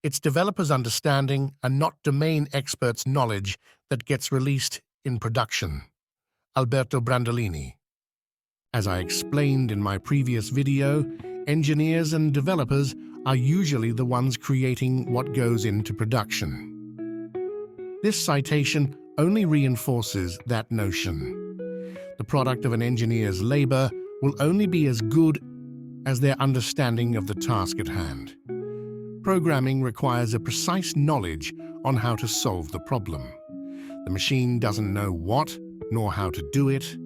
It's developers' understanding and not domain experts' knowledge that gets released in production. Alberto Brandolini. As I explained in my previous video, engineers and developers are usually the ones creating what goes into production. This citation only reinforces that notion. The product of an engineer's labor will only be as good as their understanding of the task at hand. Programming requires a precise knowledge on how to solve the problem. The machine doesn't know what nor how to do it.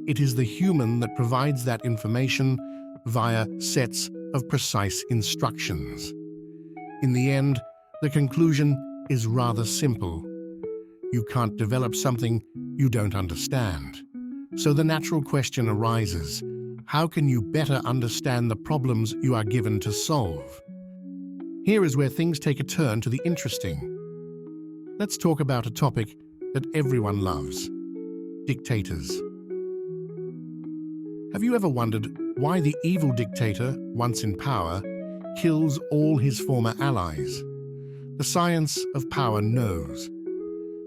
It is the human that provides that information via sets of precise instructions. In the end, the conclusion is rather simple. You can't develop something you don't understand. So the natural question arises, how can you better understand the problems you are given to solve? Here is where things take a turn to the interesting. Let's talk about a topic that everyone loves: dictators. Have you ever wondered why the evil dictator, once in power, kills all his former allies? The science of power knows.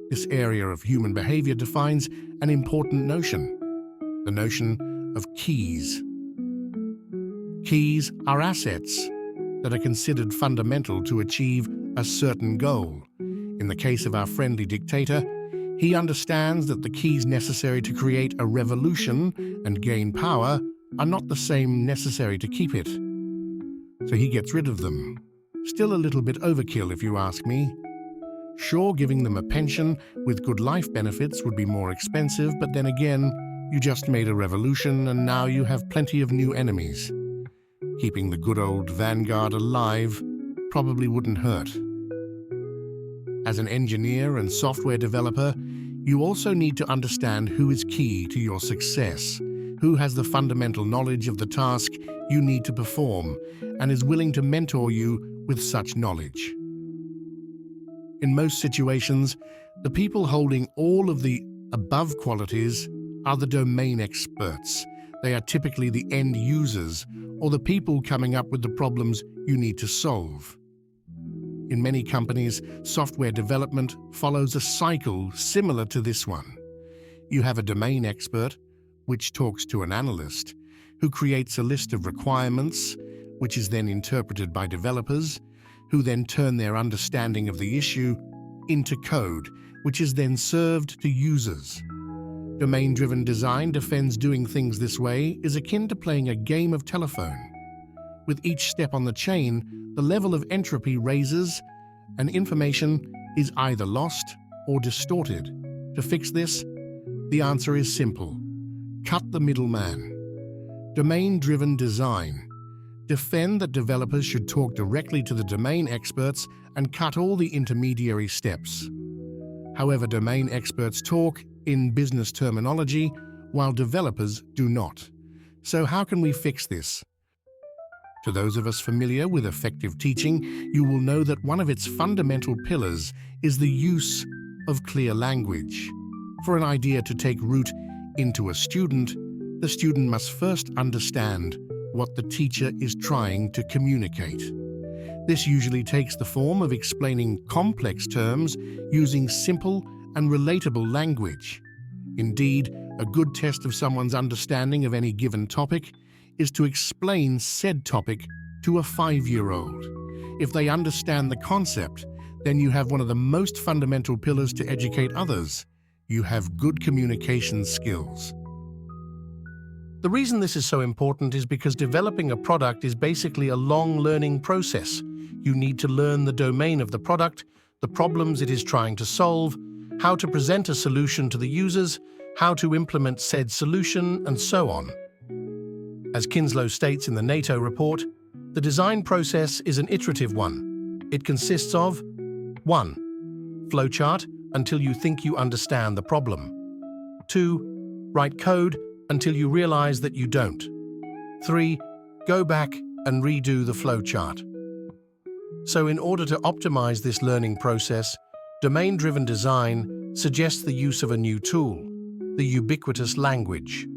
This area of human behavior defines an important notion, the notion of keys. Keys are assets that are considered fundamental to achieve a certain goal. In the case of our friendly dictator, he understands that the keys necessary to create a revolution and gain power are not the same necessary to keep it. So he gets rid of them. Still a little bit overkill, if you ask me. Sure, giving them a pension with good life benefits would be more expensive, but then again, you just made a revolution and now you have plenty of new enemies. Keeping the good old vanguard alive probably wouldn't hurt. As an engineer and software developer, you also need to understand who is key to your success, who has the fundamental knowledge of the task you need to perform and is willing to mentor you with such knowledge. In most situations, the people holding all of the above qualities are the domain experts. They are typically the end users or the people coming up with the problems you need to solve. In many companies, software development follows a cycle similar to this one. You have a domain expert, which talks to an analyst, who creates a list of requirements, which is then interpreted by developers, who then turn their understanding of the issue into code, which is then served to users. Domain-driven design defends doing things this way is akin to playing a game of telephone. With each step on the chain, the level of entropy raises, and information is either lost or distorted. To fix this, the answer is simple. Cut the middleman. Domain-driven design. Defend that developers should talk directly to the domain experts and cut all the intermediary steps. However, domain experts talk in business terminology, while developers do not. So how can we fix this? To those of us familiar with effective teaching, you will know that one of its fundamental pillars is the use of clear language. For an idea to take root into a student, the student must first understand what the teacher is trying to communicate. This usually takes the form of explaining complex terms using simple and relatable language. Indeed, a good test of someone's understanding of any given topic is to explain said topic to a 5-year-old. If they understand the concept, then you have one of the most fundamental pillars to educate others. You have good communication skills. The reason this is so important is because developing a product is basically a long learning process. You need to learn the domain of the product, the problems it is trying to solve, how to present a solution to the users, how to implement said solution, and so on. As Kinslow states in the NATO report, the design process is an iterative one. It consists of 1. Flowchart until you think you understand the problem. 2. Write code until you realize that you don't. 3. Go back and redo the flowchart. So in order to optimize this learning process, domain-driven design suggests the use of a new tool, the ubiquitous language.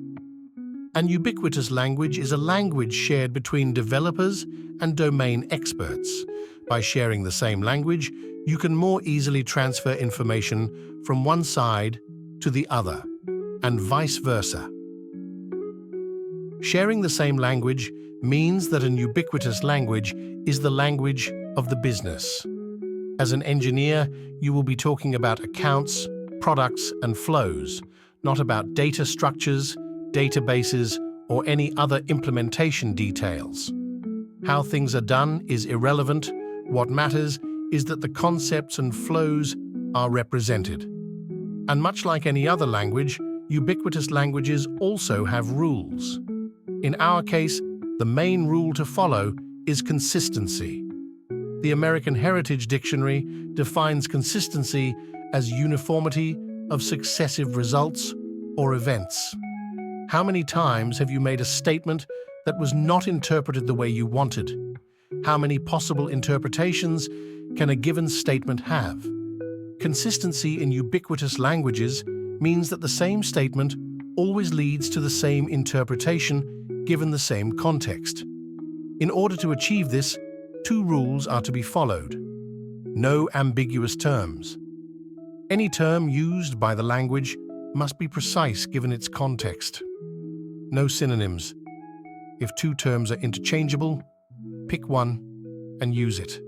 An ubiquitous language is a language shared between developers and domain experts, By sharing the same language, you can more easily transfer information from one side to the other, and vice versa. Sharing the same language means that an ubiquitous language is the language of the business. As an engineer, you will be talking about accounts, products, and flows, not about data structures, databases, or any other implementation details. How things are done is irrelevant. What matters is that the concepts and flows are represented. And much like any other language, ubiquitous languages also have rules. In our case, the main rule to follow is consistency. The American Heritage Dictionary defines consistency as uniformity of successive results or events. How many times have you made a statement that was not interpreted the way you wanted? How many possible interpretations can a given statement have? Consistency in ubiquitous languages means that the same statement always leads to the same interpretation given the same context. In order to achieve this, two rules are to be followed. No ambiguous terms. Any term used by the language must be precise given its context. No synonyms. If two terms are interchangeable, pick one and use it.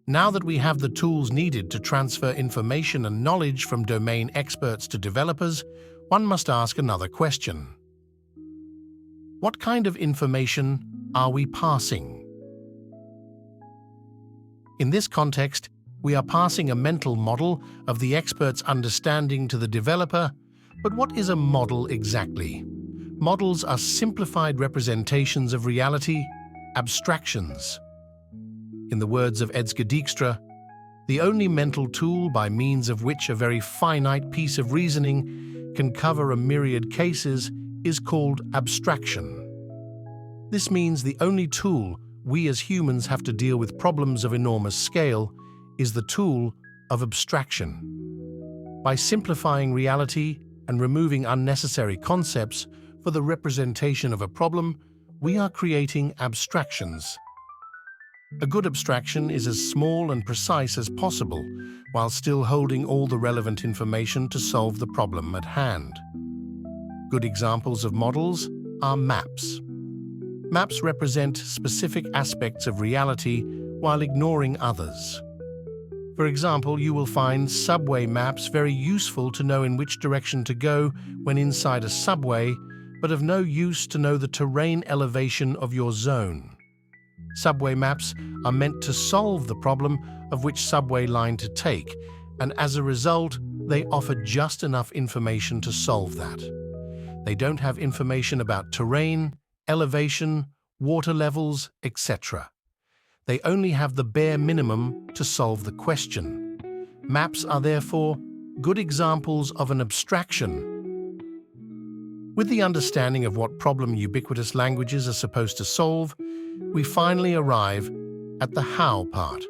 Now that we have the tools needed to transfer information and knowledge from domain experts to developers, one must ask another question. What kind of information are we passing? In this context, we are passing a mental model of the expert's understanding to the developer, but what is a model exactly? Models are simplified representations of reality, abstractions. In the words of Edsger Dijkstra, the only mental tool by means of which a very finite piece of reasoning can cover a myriad cases is called abstraction. This means the only tool we as humans have to deal with problems of enormous scale is the tool of abstraction. By simplifying reality and removing unnecessary concepts for the representation of a problem, we are creating abstractions. A good abstraction is as small and precise as possible, while still holding all the relevant information to solve the problem at hand. Good examples of models are maps. Maps represent specific aspects of reality while ignoring others. For example, you will find subway maps very useful to know in which direction to go when inside a subway, but of no use to know the terrain elevation of your zone. Subway maps are meant to solve the problem of which subway line to take, and as a result, they offer just enough information to solve that. They don't have information about terrain, elevation, water levels, etc. They only have the bare minimum to solve the question. Maps are therefore good examples of an abstraction. With the understanding of what problem ubiquitous languages are supposed to solve, we finally arrive at the how part.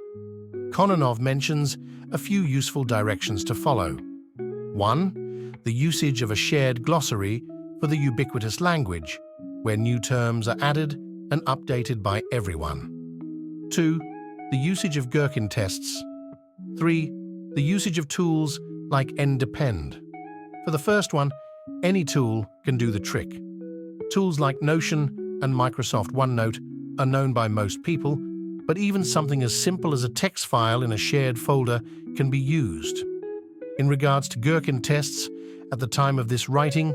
Kononov mentions a few useful directions to follow. 1. The usage of a shared glossary for the ubiquitous language, where new terms are added and updated by everyone. 2. The usage of Gherkin tests. 3. The usage of tools like NDepend. For the first one, any tool can do the trick. Tools like Notion and Microsoft OneNote are known by most people, but even something as simple as a text file in a shared folder can be used. In regards to Gherkin tests, at the time of this writing,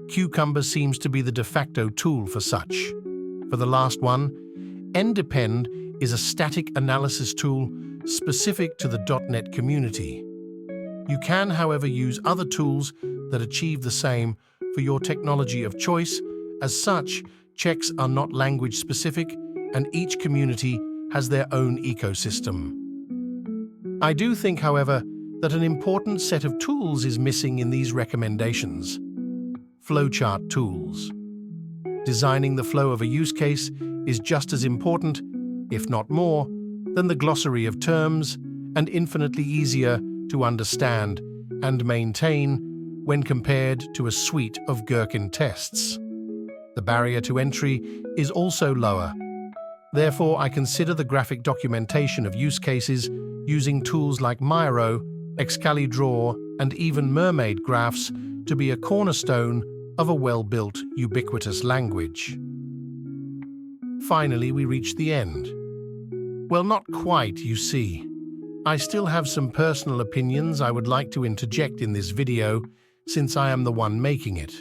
Cucumber seems to be the de facto tool for such. For the last one, NDepend is a static analysis tool specific to the .NET community. You can, however, use other tools that achieve the same for your technology of choice. As such, checks are not language-specific, and each community has their own ecosystem. I do think, however, that an important set of tools is missing in these recommendations. Flowchart tools. Designing the flow of a use case is just as important, if not more, than the glossary of terms, and infinitely easier to understand and maintain when compared to a suite of Gherkin tests. The barrier to entry is also lower. Therefore, I consider the graphic documentation of use cases using tools like Miro, Excalidraw, and even Mermaid Graphs to be a cornerstone of a well-built, ubiquitous language. Finally, we reach the end. Well, not quite, you see. I still have some personal opinions I would like to interject in this video, since I am the one making it.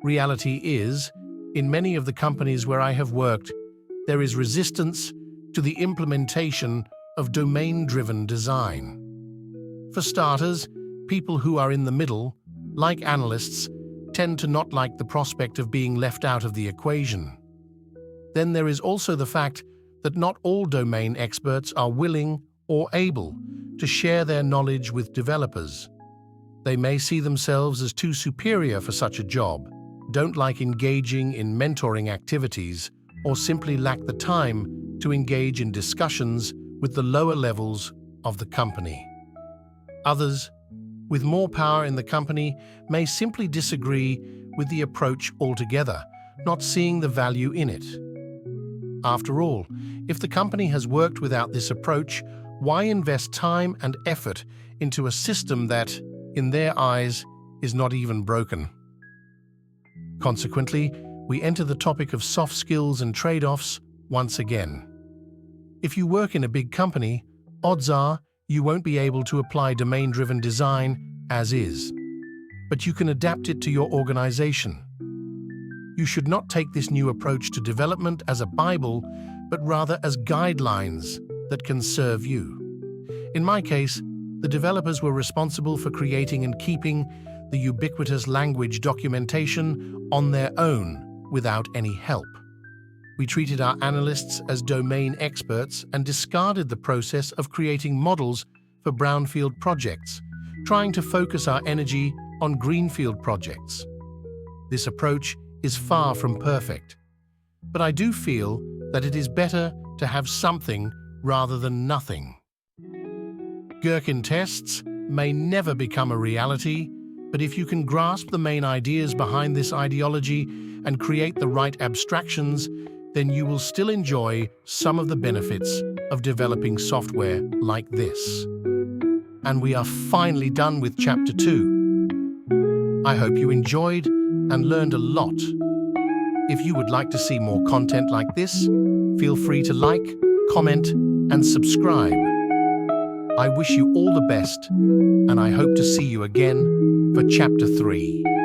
Reality is, in many of the companies where I have worked, there is resistance to the implementation of domain-driven design. For starters, people who are in the middle, like analysts, tend to not like the prospect of being left out of the equation. Then there is also the fact that not all domain experts are willing or able to share their knowledge with developers. They may see themselves as too superior for such a job, don't like engaging in mentoring activities, or simply lack the time to engage in discussions with the lower levels of the company. Others, with more power in the company, may simply disagree with the approach altogether, not seeing the value in it. After all, if the company has worked without this approach, why invest time and effort into a system that, in their eyes, is not even broken? Consequently, we enter the topic of soft skills and trade-offs once again. If you work in a big company, odds are you won't be able to apply domain-driven design as is, but you can adapt it to your organization. You should not take this new approach to development as a Bible, but rather as guidelines that can serve you. In my case, the developers were responsible for creating and keeping the ubiquitous language documentation on their own without any help. We treated our analysts as domain experts and discarded the process of creating models for brownfield projects, trying to focus our energy on greenfield projects. This approach is far from perfect, but I do feel that it is better to have something rather than nothing. Gherkin tests may never become a reality, but if you can grasp the main ideas behind this ideology and create the right abstractions, then you will still enjoy some of the benefits of developing software like this. And we are finally done with Chapter 2. I hope you enjoyed and learned a lot. If you would like to see more content like this, feel free to like, comment, and subscribe. I wish you all the best, and I hope to see you again for Chapter 3.